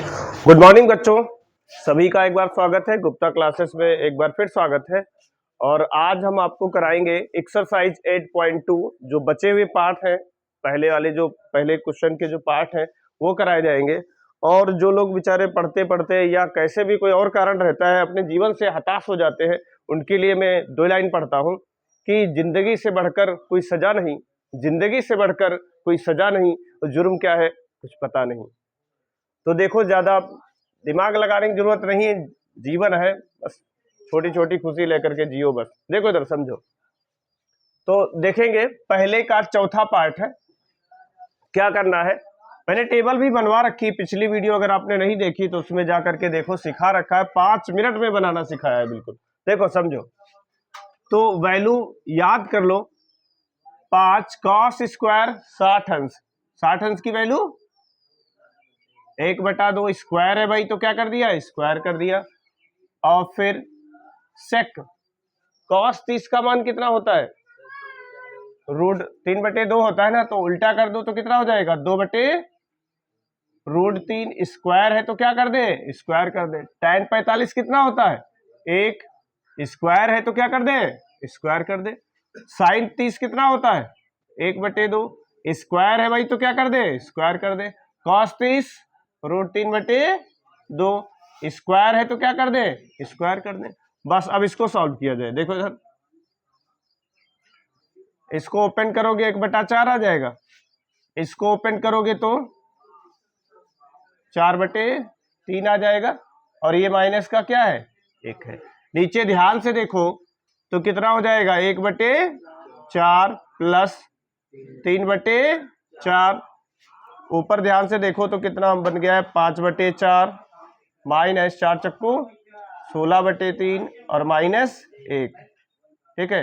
Good morning बच्चों, सभी का एक बार स्वागत है। गुप्ता क्लासेस में एक बार फिर स्वागत है। और आज हम आपको कराएंगे एक्सरसाइज 8.2 जो बचे हुए पार्ट हैं, पहले वाले जो पहले क्वेश्चन के जो पार्ट हैं वो कराए जाएंगे। और जो लोग बेचारे पढ़ते पढ़ते या कैसे भी कोई और कारण रहता है अपने जीवन से हताश हो जाते हैं, उनके लिए मैं 2 लाइन पढ़ता हूँ कि जिंदगी से बढ़कर कोई सजा नहीं, जिंदगी से बढ़कर कोई सजा नहीं, तो जुर्म क्या है कुछ पता नहीं। तो देखो, ज्यादा दिमाग लगाने की जरूरत नहीं है, जीवन है, बस छोटी छोटी खुशी लेकर के जियो। बस देखो इधर समझो। तो देखेंगे पहले का चौथा पार्ट है। क्या करना है, मैंने टेबल भी बनवा रखी, पिछली वीडियो अगर आपने नहीं देखी तो उसमें जाकर के देखो, सिखा रखा है, 5 मिनट में बनाना सिखाया है बिल्कुल। देखो समझो, तो वैल्यू याद कर लो। 5 cos स्क्वायर 60 अंश, 60 अंश की वैल्यू 1/2 स्क्वायर है भाई, तो क्या कर दिया, स्क्वायर कर दिया। और फिर सेक cos 30 का मान कितना होता है, √3/2 होता है ना, तो उल्टा कर दो तो कितना हो जाएगा, 2/√3। स्क्वायर है तो क्या कर दे, स्क्वायर कर दे। tan 45 कितना होता है, 1। स्क्वायर है तो क्या कर दे, स्क्वायर कर दे। sin 30 कितना होता है, 1/2। स्क्वायर है भाई तो क्या कर दे, स्क्वायर कर दे। cos 30 √3/2, स्क्वायर है तो क्या कर दे, स्क्वायर कर दे। बस अब इसको सॉल्व किया जाए। देखो इधर, इसको ओपन करोगे 1/4 आ जाएगा, इसको ओपन करोगे तो 4/3 आ जाएगा। और ये माइनस का क्या है, 1 है। नीचे ध्यान से देखो तो कितना हो जाएगा, 1/4 प्लस 3/4। ऊपर ध्यान से देखो तो कितना बन गया है, 5/4 माइनस 4 चक्कू 16/3 और -1। ठीक है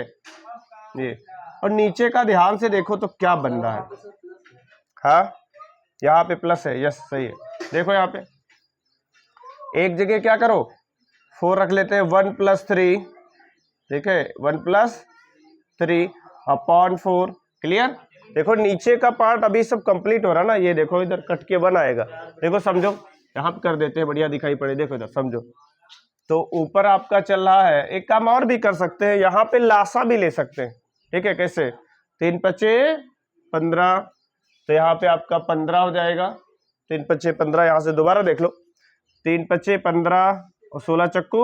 ये। और नीचे का ध्यान से देखो तो क्या बन रहा है, हाँ यहाँ पे प्लस है, यस सही है। देखो यहाँ पे एक जगह क्या करो, 4 रख लेते हैं, 1 + 3, ठीक है, 1 + 3/4। क्लियर। देखो नीचे का पार्ट अभी सब कंप्लीट हो रहा ना, ये देखो इधर कट के 1 आएगा। देखो समझो, यहाँ पे कर देते हैं, बढ़िया दिखाई पड़े। देखो इधर समझो, तो ऊपर आपका चल रहा है, एक काम और भी कर सकते हैं, यहाँ पे लासा भी ले सकते हैं। ठीक है, कैसे, 3×5 = 15, तो यहाँ पे आपका 15 हो जाएगा। 3×5 = 15, यहाँ से दोबारा देख लो, 3×5 = 15 और 16 चक्कू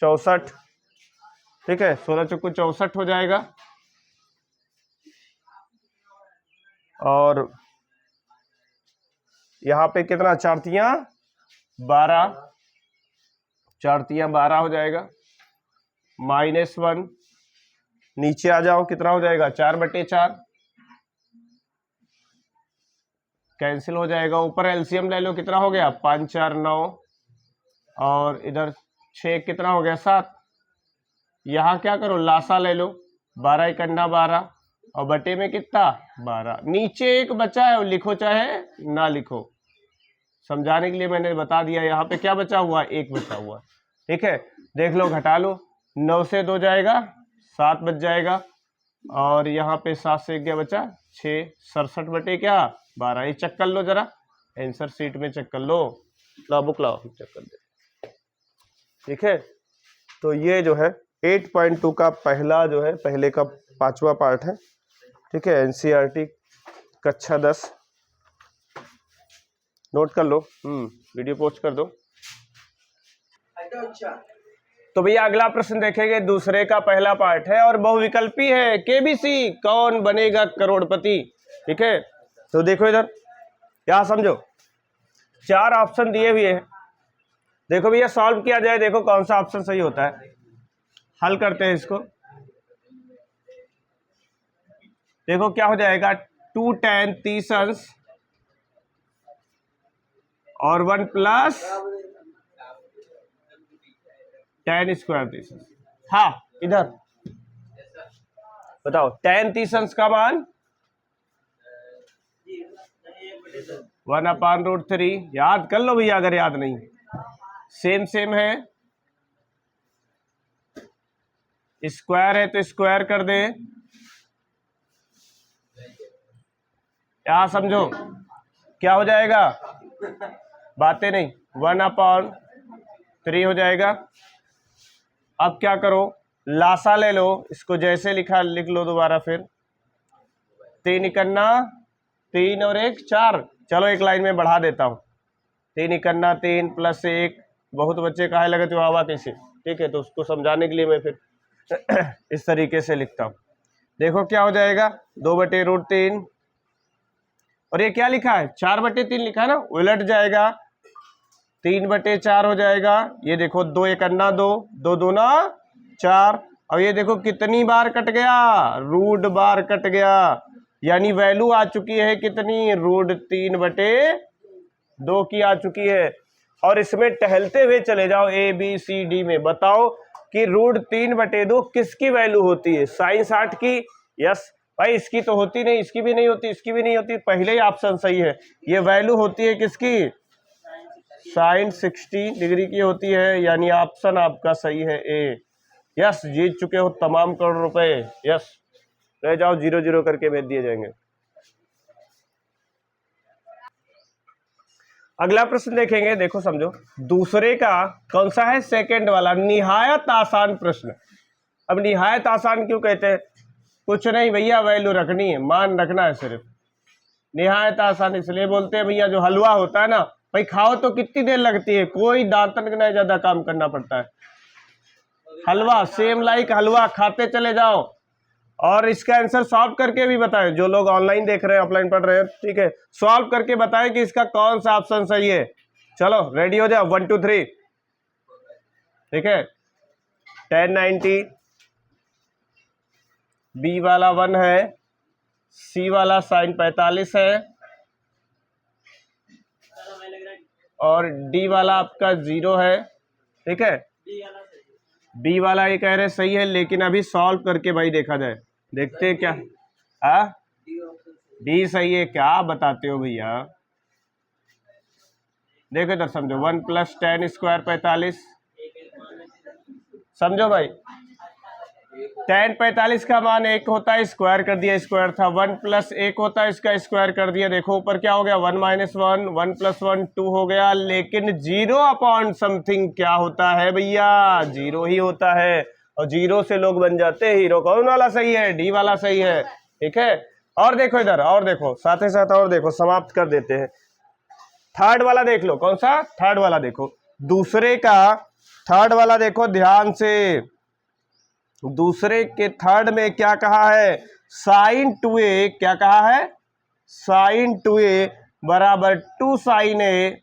64। ठीक है, 16 चक्कू 64 हो जाएगा। और यहाँ पे कितना, 4×3 = 12, 4×3 = 12 हो जाएगा। -1 नीचे आ जाओ, कितना हो जाएगा, 4/4 कैंसिल हो जाएगा। ऊपर एलसीएम ले लो, कितना हो गया, 5×4 = 9 और इधर 6 कितना हो गया, 7। यहाँ क्या करो, लासा ले लो, 12×1 = 12 और बटे में कितना, 12। नीचे एक बचा है, लिखो चाहे ना लिखो, समझाने के लिए मैंने बता दिया। यहाँ पे क्या बचा हुआ, 1 बचा हुआ। ठीक है, देख लो, घटा लो, 9 से 2 जाएगा, 7 बच जाएगा। और यहाँ पे 7 से 1 क्या बचा, 6, 67/12। ये चेक कर लो जरा, आंसर शीट में चेक कर लो, लाओ बुक लाओ, चेक कर दे। ठीक है, तो ये जो है 8.2 का पहला जो है, पहले का 5वां पार्ट है। ठीक है, एनसीईआरटी कक्षा 10 नोट कर लो, वीडियो पोस्ट कर दो। तो भैया अगला प्रश्न देखेंगे, दूसरे का पहला पार्ट है और बहुविकल्पी है। केबीसी, कौन बनेगा करोड़पति। ठीक है, तो देखो इधर, क्या समझो, 4 ऑप्शन दिए हुए हैं। देखो भैया सॉल्व किया जाए, देखो कौन सा ऑप्शन सही होता है। हल करते हैं इसको। देखो क्या हो जाएगा, 2 tan 30 अंश और 1 + tan स्क्वायर 30 अंश। हाँ इधर बताओ, tan 30 अंश का मान 1/√3। याद कर लो भैया अगर याद नहीं, सेम है, स्क्वायर है तो स्क्वायर कर दे। यहां समझो क्या हो जाएगा, बातें नहीं, 1/3 हो जाएगा। अब क्या करो, लासा ले लो, इसको जैसे लिखा लिख लो दोबारा फिर। 3 इकन्ना 3 और 1 4, चलो एक लाइन में बढ़ा देता हूँ। 3 इकन्ना 3 + 1, बहुत बच्चे काहे लगे तो आवा कैसे, ठीक है, तो उसको समझाने के लिए मैं फिर इस तरीके से लिखता हूँ। देखो क्या हो जाएगा, 2/√3, और ये क्या लिखा है, 4/3 लिखा है ना, उलट जाएगा, 3/4 हो जाएगा। ये देखो 2 इकन्ना 2, 2 दूना 4, और ये देखो कितनी बार कट गया, √बार कट गया, यानी वैल्यू आ चुकी है कितनी, √3/2 की आ चुकी है। और इसमें टहलते हुए चले जाओ ABCD में, बताओ कि √3/2 किसकी वैल्यू होती है, sin 60 की। यस भाई, इसकी तो होती नहीं, इसकी भी नहीं होती, इसकी भी नहीं होती, पहले ही ऑप्शन सही है। ये वैल्यू होती है किसकी, sin 60 डिग्री की होती है, यानी ऑप्शन आपका सही है ए। यस, जीत चुके हो तमाम करोड़ रुपए। यस, रह जाओ, 0-0 करके भेज दिए जाएंगे। अगला प्रश्न देखेंगे, देखो समझो, दूसरे का कौन सा है, सेकंड वाला, निहायत आसान प्रश्न। अब निहायत आसान क्यों कहते हैं, कुछ नहीं भैया, वैल्यू रखनी है, मान रखना है सिर्फ। निहायत आसान इसलिए बोलते हैं भैया, जो हलवा होता है ना भाई, खाओ तो कितनी देर लगती है, कोई दांतन का नहीं ज्यादा काम करना पड़ता है। हलवा सेम लाइक हलवा, खाते चले जाओ। और इसका आंसर सॉल्व करके भी बताएं, जो लोग ऑनलाइन देख रहे हैं, ऑफलाइन पढ़ रहे हैं, ठीक है, सॉल्व करके बताएं कि इसका कौन सा ऑप्शन सही है। चलो रेडी हो जाओ, 1 2 3, ठीक है। 1090, बी वाला 1 है, सी वाला sin 45 है, और डी वाला आपका 0 है, ठीक है। बी वाला ये कह रहे सही है, लेकिन अभी सॉल्व करके भाई देखा जाए, देखते हैं क्या। हाँ, डी सही है, क्या बताते हो भैया। देखो इधर समझो, 1 + 10² 45, समझो भाई, 10 45 का मान 1 होता है, स्क्वायर कर दिया, स्क्वायर था। 1 + 1 होता है, इसका स्क्वायर कर दिया, देखो ऊपर क्या हो गया, 1 - 1, 1 + 1 2 हो गया। लेकिन 0/समथिंग क्या होता है भैया, 0 ही होता है, और 0 से लोग बन जाते हैं हीरो। कौन वाला सही है, डी वाला सही है, ठीक है। और देखो इधर, और देखो साथ ही साथ, और देखो, समाप्त कर देते हैं। थर्ड वाला देख लो, कौन सा, थर्ड वाला देखो, दूसरे का थर्ड वाला देखो ध्यान से। दूसरे के थर्ड में क्या कहा है, sin 2a, क्या कहा है, sin 2a = 2 sin a,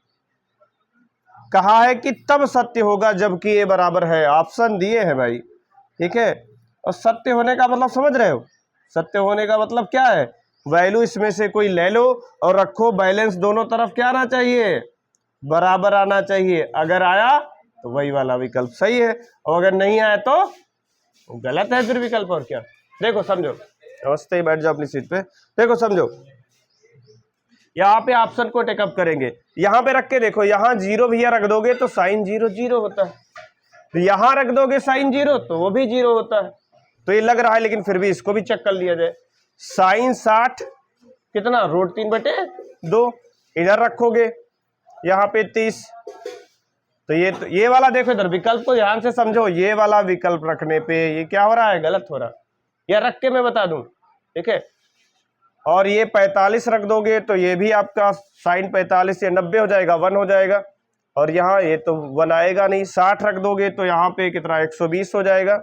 कहा है कि तब सत्य होगा जबकि a बराबर है। ऑप्शन दिए हैं भाई, ठीक है। और सत्य होने का मतलब समझ रहे हो, सत्य होने का मतलब क्या है, वैल्यू इसमें से कोई ले लो और रखो, बैलेंस दोनों तरफ क्या आना चाहिए, बराबर आना चाहिए। अगर आया तो वही वाला विकल्प सही है, और अगर नहीं आया तो गलत है फिर विकल्प। और क्या, देखो समझो, नमस्ते ही बैठ जाओ अपनी सीट पे। देखो समझो, यहाँ पे ऑप्शन को टेकअप करेंगे, यहाँ पे रख के देखो, यहाँ 0 भैया रख दोगे तो sin 0 0 होता है, तो यहाँ रख दोगे sin 0 तो वो भी 0 होता है। तो ये लग रहा है, लेकिन फिर भी इसको भी चेक कर लिया जाए। sin 60 कितना, √3/2, इधर रखोगे, यहाँ पे 30, तो ये वाला देखो इधर, विकल्प को ध्यान से समझो, ये वाला विकल्प रखने पे ये क्या हो रहा है, गलत हो रहा है, या रख के मैं बता दूं, ठीक है। और ये 45 रख दोगे तो ये भी आपका sin 45 ये 90 हो जाएगा, 1 हो जाएगा, और यहाँ ये तो 1 आएगा नहीं। 60 रख दोगे तो यहाँ पे कितना, 120 हो जाएगा,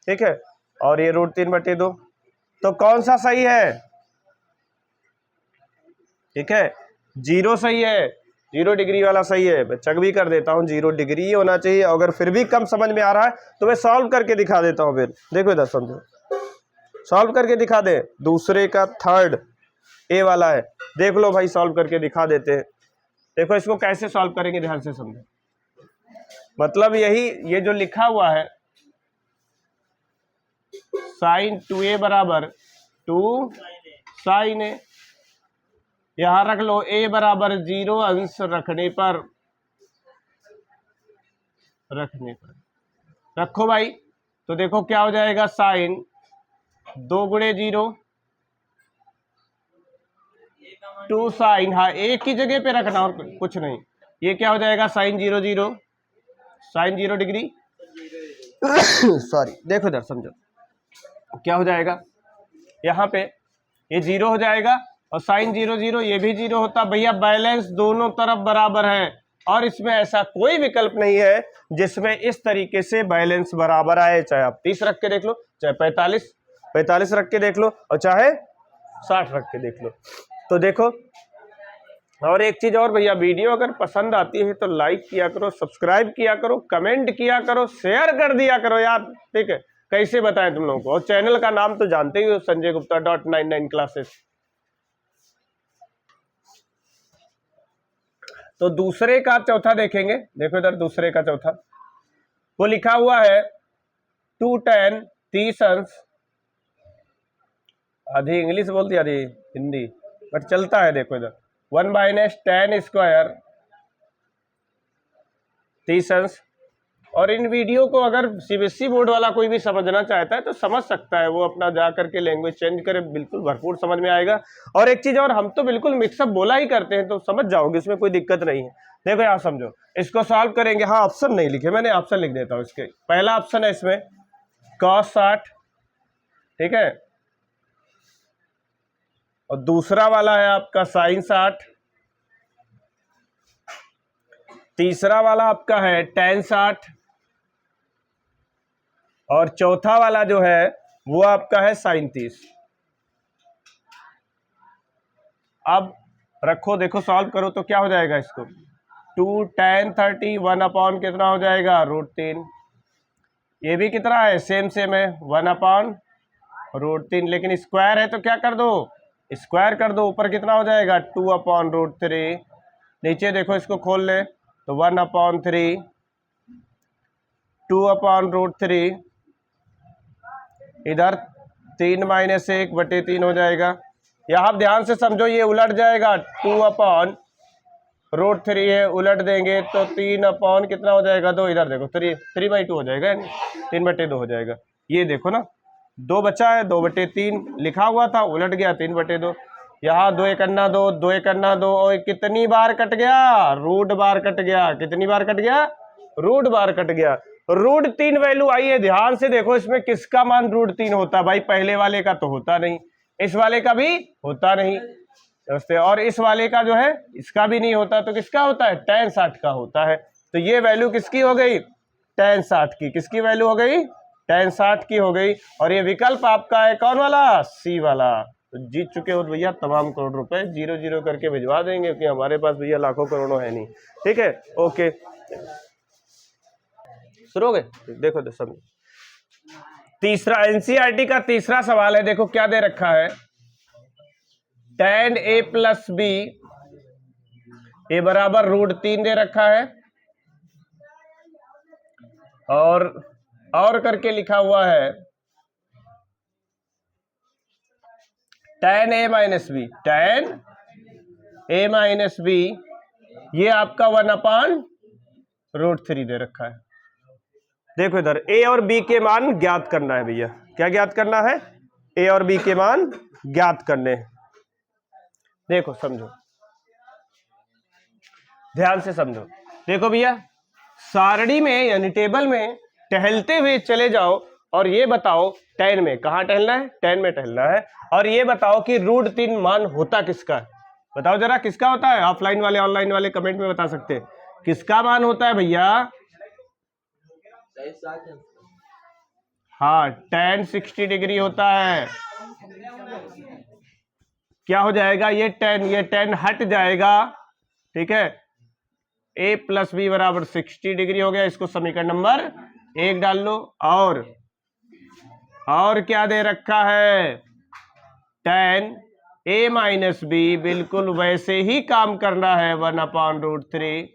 ठीक है। और ये √3/2, तो कौन सा सही है, ठीक है, 0 सही है, 0 डिग्री वाला सही है। मैं चेक भी कर देता हूँ, 0 डिग्री ही होना चाहिए। अगर फिर भी कम समझ में आ रहा है तो मैं सॉल्व करके दिखा देता हूँ। फिर देखो इधर समझो, सॉल्व करके दिखा दे। दूसरे का थर्ड ए वाला है, देख लो भाई, सॉल्व करके दिखा देते हैं। देखो इसको कैसे सॉल्व करेंगे, ध्यान से समझो। मतलब यही, ये जो लिखा हुआ है sin 2a = 2 sin a, यहां रख लो a = 0 अंश रखने पर रखो भाई, तो देखो क्या हो जाएगा, sin 2 × 0 2 sin, हाँ एक ही जगह पे रखना और कुछ नहीं, ये क्या हो जाएगा साइन 0 0, साइन 0 डिग्री सॉरी, देखो इधर समझो क्या हो जाएगा, यहाँ पे ये 0 हो जाएगा और साइन 0 0 ये भी 0 होता। भैया बैलेंस दोनों तरफ बराबर है और इसमें ऐसा कोई विकल्प नहीं है जिसमें इस तरीके से बैलेंस बराबर आए, चाहे आप 30 रख के देख लो, चाहे 45 रख के देख लो और चाहे 60 रख के देख लो। तो देखो, और एक चीज और भैया, वीडियो अगर पसंद आती है तो लाइक किया करो, सब्सक्राइब किया करो, कमेंट किया करो, शेयर कर दिया करो यार, ठीक है। कैसे बताएं तुम लोगों को, और चैनल का नाम तो जानते ही हो, संजय गुप्ता .99 क्लासेस। तो दूसरे का चौथा देखेंगे, देखो इधर दूसरे का चौथा, वो लिखा हुआ है 2 tan 30 अंश, आधी इंग्लिश बोलती आधी हिंदी, बट चलता है। देखो इधर 1 - tan स्क्वायर 30 अंश। और इन वीडियो को अगर सीबीएसई बोर्ड वाला कोई भी समझना चाहता है तो समझ सकता है, वो अपना जा करके लैंग्वेज चेंज करे, बिल्कुल भरपूर समझ में आएगा। और एक चीज और, हम तो बिल्कुल मिक्सअप बोला ही करते हैं, तो समझ जाओगे, इसमें कोई दिक्कत नहीं है। देखो यहाँ समझो, इसको सॉल्व करेंगे। हाँ, ऑप्शन नहीं लिखे मैंने, ऑप्शन लिख देता हूँ इसके। पहला ऑप्शन है इसमें cos 60, ठीक है, और दूसरा वाला है आपका sin 60, तीसरा वाला आपका है tan 60, और चौथा वाला जो है वो आपका है sin 30। अब रखो, देखो सॉल्व करो तो क्या हो जाएगा इसको, 2 tan 30 1 कितना हो जाएगा √3। ये भी कितना है, सेम है 1/√3, लेकिन स्क्वायर है तो क्या कर दो, स्क्वायर कर दो। ऊपर कितना हो जाएगा 2/√3, नीचे देखो इसको खोल ले तो 1/3, 2/√3, इधर 3 - 1/3 हो जाएगा। यहाँ आप ध्यान से समझो, ये उलट जाएगा, 2/√3 है, उलट देंगे तो 3 कितना हो जाएगा 2, इधर देखो 3/2 हो जाएगा, 3/2 हो जाएगा। ये देखो ना, 2 बचा है, 2/3 लिखा हुआ था, उलट गया 3/2। यहाँ 2 × 2, 2 × 2, और कितनी बार कट गया, रूट बार कट गया। कितनी बार कट गया, रूट बार कट गया। √3 वैल्यू आई है, ध्यान से देखो इसमें किसका मान √3 होता है भाई, पहले वाले का तो होता नहीं, इस वाले का भी होता नहीं, और इस वाले का जो है इसका भी नहीं होता, तो किसका होता है, tan 60 का होता है। तो ये वैल्यू किसकी हो गई, tan 60 की। किसकी वैल्यू हो गई, tan 60 की हो गई। और ये विकल्प आपका है कौन वाला, सी वाला। तो जीत चुके हो भैया तमाम करोड़ रुपए, 0 0 करके भिजवा देंगे, क्योंकि हमारे पास भैया लाखों करोड़ों है नहीं, ठीक है। ओके, शुरू हो गए, देखो तो सब। तीसरा एनसीईआरटी का तीसरा सवाल है, देखो क्या दे रखा है, tan a + b a बराबर √3 दे रखा है, और करके लिखा हुआ है tan a - b, tan a - b ये आपका 1/√3 दे रखा है। देखो इधर a और b के मान ज्ञात करना है भैया, क्या ज्ञात करना है, a और b के मान ज्ञात करने हैं। देखो समझो, ध्यान से समझो। देखो भैया, सारणी में यानी टेबल में टहलते हुए चले जाओ और ये बताओ tan में, कहाँ टहलना है, tan में टहलना है, और ये बताओ कि √3 मान होता किसका है, बताओ जरा किसका होता है। ऑफलाइन वाले ऑनलाइन वाले कमेंट में बता सकते हैं किसका मान होता है भैया। हाँ, tan 60 डिग्री होता है। क्या हो जाएगा, ये tan हट जाएगा, ठीक है। a + b = 60 डिग्री हो गया, इसको समीकरण नंबर 1 डाल लो। और क्या दे रखा है, tan a - b बिल्कुल वैसे ही काम करना है, 1/√3।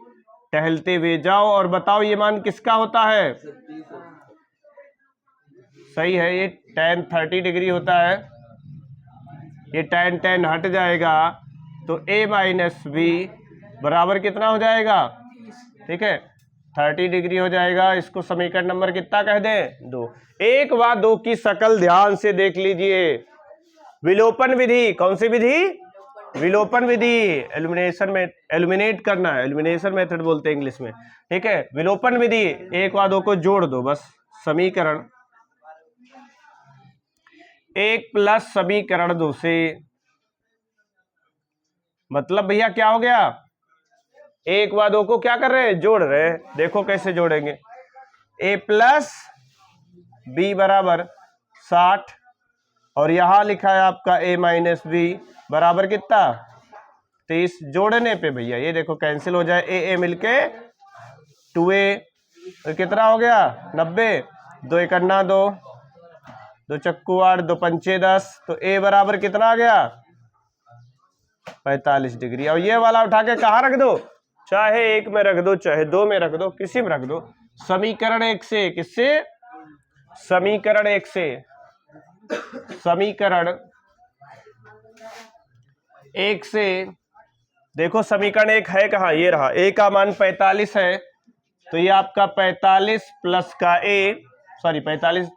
टहलते हुए जाओ और बताओ ये मान किसका होता है। सही है, ये tan 30 डिग्री होता है। ये tan हट जाएगा तो a - b बराबर कितना हो जाएगा, ठीक है, 30 डिग्री हो जाएगा। इसको समीकरण नंबर कितना कह दें, 2। 1 व 2 की शकल ध्यान से देख लीजिए। विलोपन विधि, कौन सी विधि, विलोपन विधि, एलिमिनेशन में एलिमिनेट करना है, एलिमिनेशन मेथड बोलते हैं इंग्लिश में, ठीक है। विलोपन विधि, एक व दो को जोड़ दो बस, समीकरण एक प्लस समीकरण दो से, मतलब भैया क्या हो गया, एक व दो को क्या कर रहे हैं, जोड़ रहे हैं। देखो कैसे जोड़ेंगे, a प्लस बी बराबर 60 और यहां लिखा है आपका a माइनस बी बराबर कितना 30। जोड़ने पे भैया ये देखो कैंसिल हो जाए, a मिलके 2a तो कितना हो गया 90, 2 एकन्ना 2, 2 चक्कू 8, 2 पंचे 10, तो a बराबर कितना आ गया 45 डिग्री। और ये वाला उठा के कहाँ रख दो, चाहे एक में रख दो चाहे दो में रख दो, किसी में रख दो। समीकरण एक से, किससे, समीकरण एक से, समीकरण एक से देखो समीकरण एक है कहाँ, ये रहा, a का मान 45 है तो ये आपका 45 प्लस का a, सॉरी 45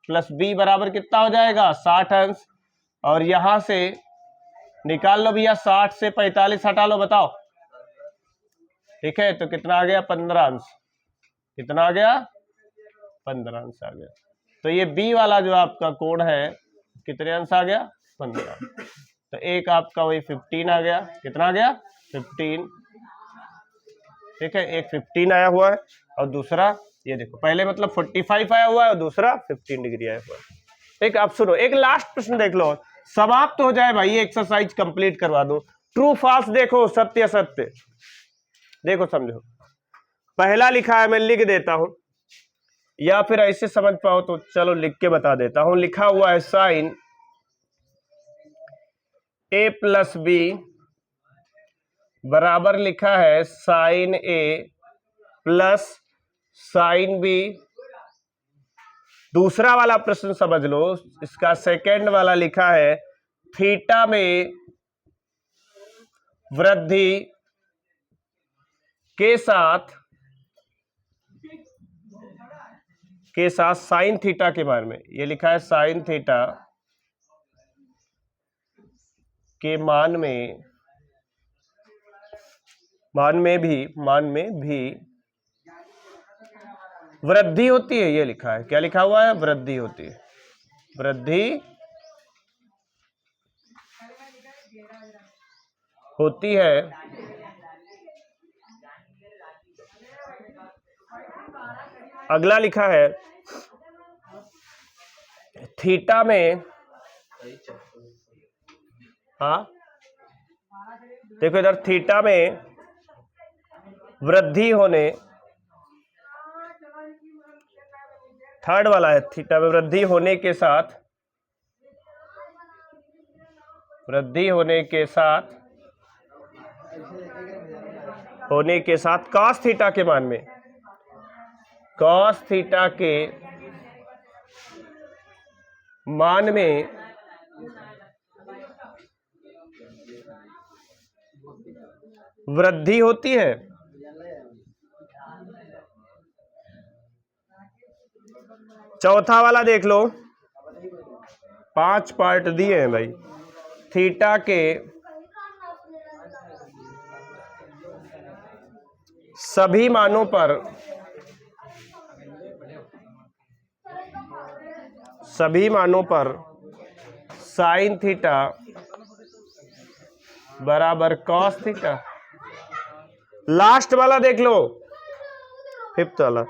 प्लस b बराबर कितना हो जाएगा 60 अंश। और यहां से निकाल लो भैया, 60 से 45 हटा लो, बताओ, ठीक है, तो कितना आ गया 15 अंश, कितना आ गया 15 अंश आ गया। तो ये b वाला जो आपका कोण है कितने अंश आ गया 15, तो एक आपका वही 15 आ गया, कितना आ गया 15, ठीक है, एक 15 आया हुआ है और दूसरा ये देखो, पहले मतलब 45 आया हुआ है और दूसरा 15 डिग्री आया हुआ है। ठीक, अब सुनो एक लास्ट प्रश्न देख लो, समाप्त हो जाए भाई, एक्सरसाइज कंप्लीट करवा दो। ट्रू फाल्स देखो, सत्य असत्य देखो, समझो। पहला लिखा है, मैं लिख देता हूं, या फिर ऐसे समझ पाओ तो चलो लिख के बता देता हूं। लिखा हुआ है साइन a प्लस बी बराबर लिखा है sine a plus sine B. दूसरा वाला प्रश्न समझ लो, इसका सेकंड वाला लिखा है थीटा में वृद्धि के साथ साइन थीटा के बारे में, ये लिखा है साइन थीटा के मान में भी वृद्धि होती है, ये लिखा है, क्या लिखा हुआ है, वृद्धि होती है, वृद्धि होती है अगला लिखा है थीटा में, हाँ देखो इधर, थीटा में वृद्धि होने, थर्ड वाला है, थीटा में वृद्धि होने के साथ कॉस थीटा के मान में, कॉस थीटा के मान में वृद्धि होती है। चौथा वाला देख लो, 5 पार्ट दिए हैं भाई। थीटा के सभी मानों पर साइन थीटा बराबर कॉस थीटा। लास्ट वाला देख लो, फिफ्थ वाला,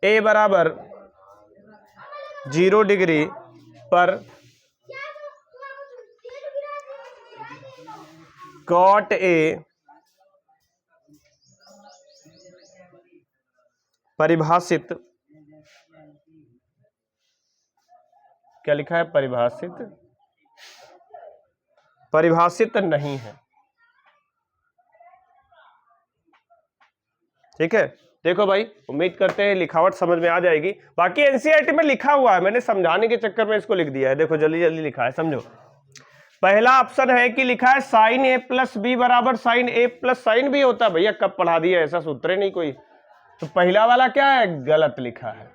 a बराबर 0 डिग्री पर कॉट a परिभाषित, क्या लिखा है, परिभाषित नहीं है। ठीक है, देखो भाई, उम्मीद करते हैं लिखावट समझ में आ जाएगी। बाकी एनसीईआरटी में लिखा हुआ है, मैंने समझाने के चक्कर में इसको लिख दिया है। देखो जल्दी जल्दी लिखा है, समझो। पहला ऑप्शन है कि लिखा है साइन a प्लस बी बराबर sine a plus sine B होता है। भैया कब पढ़ा दिया, ऐसा सूत्र नहीं कोई। तो पहला वाला क्या है, गलत लिखा है।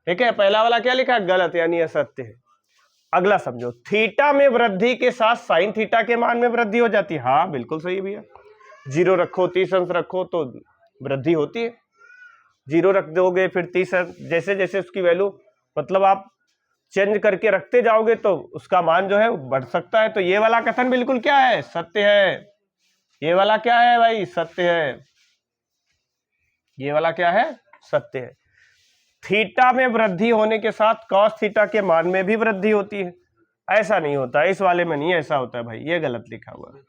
ठीक है, पहला वाला क्या लिखा है, गलत, यानी असत्य है। अगला समझो, थीटा में वृद्धि के साथ साइन थीटा के मान में वृद्धि हो जाती है। हाँ बिल्कुल सही भैया, 0 रखो 30 अंश रखो तो वृद्धि होती है। 0 रख दोगे फिर 30 अंश, जैसे जैसे उसकी वैल्यू मतलब आप चेंज करके रखते जाओगे तो उसका मान जो है बढ़ सकता है। तो ये वाला कथन बिल्कुल क्या है, सत्य है। ये वाला क्या है भाई, सत्य है। ये वाला क्या है, सत्य है। थीटा में वृद्धि होने के साथ कॉस थीटा के मान में भी वृद्धि होती है। ऐसा नहीं होता, इस वाले में नहीं ऐसा होता है भाई, ये गलत लिखा हुआ है।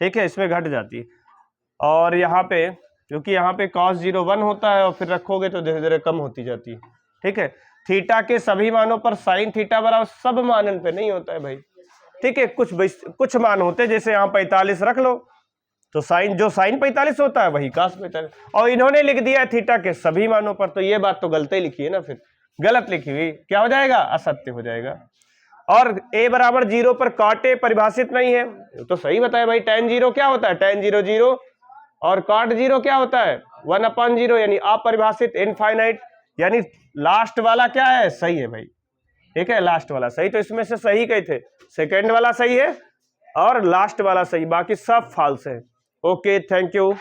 ठीक है, इसमें घट जाती है। और यहाँ पे क्योंकि यहाँ पे cos 0 1 होता है और फिर रखोगे तो धीरे धीरे कम होती जाती है। ठीक है, थीटा के सभी मानों पर साइन थीटा बराबर सब मानन पे नहीं होता है भाई। ठीक है, कुछ मान होते हैं, जैसे यहाँ 45 रख लो तो साइन जो साइन 45 होता है वही cos 45, और इन्होंने लिख दिया है थीटा के सभी मानों पर, तो ये बात तो गलत ही लिखी है ना, फिर गलत लिखी हुई क्या हो जाएगा, असत्य हो जाएगा। और a बराबर 0 पर cot a परिभाषित नहीं है, तो सही बताया भाई। tan 0 क्या होता है, tan 0 0, और cot 0 क्या होता है 1/0, यानी अपरिभाषित, इनफाइनाइट, यानी लास्ट वाला क्या है, सही है भाई। ठीक है, लास्ट वाला सही, तो इसमें से सही कहे थे, सेकेंड वाला सही है और लास्ट वाला सही, बाकी सब फॉल्स है। Okay, thank you.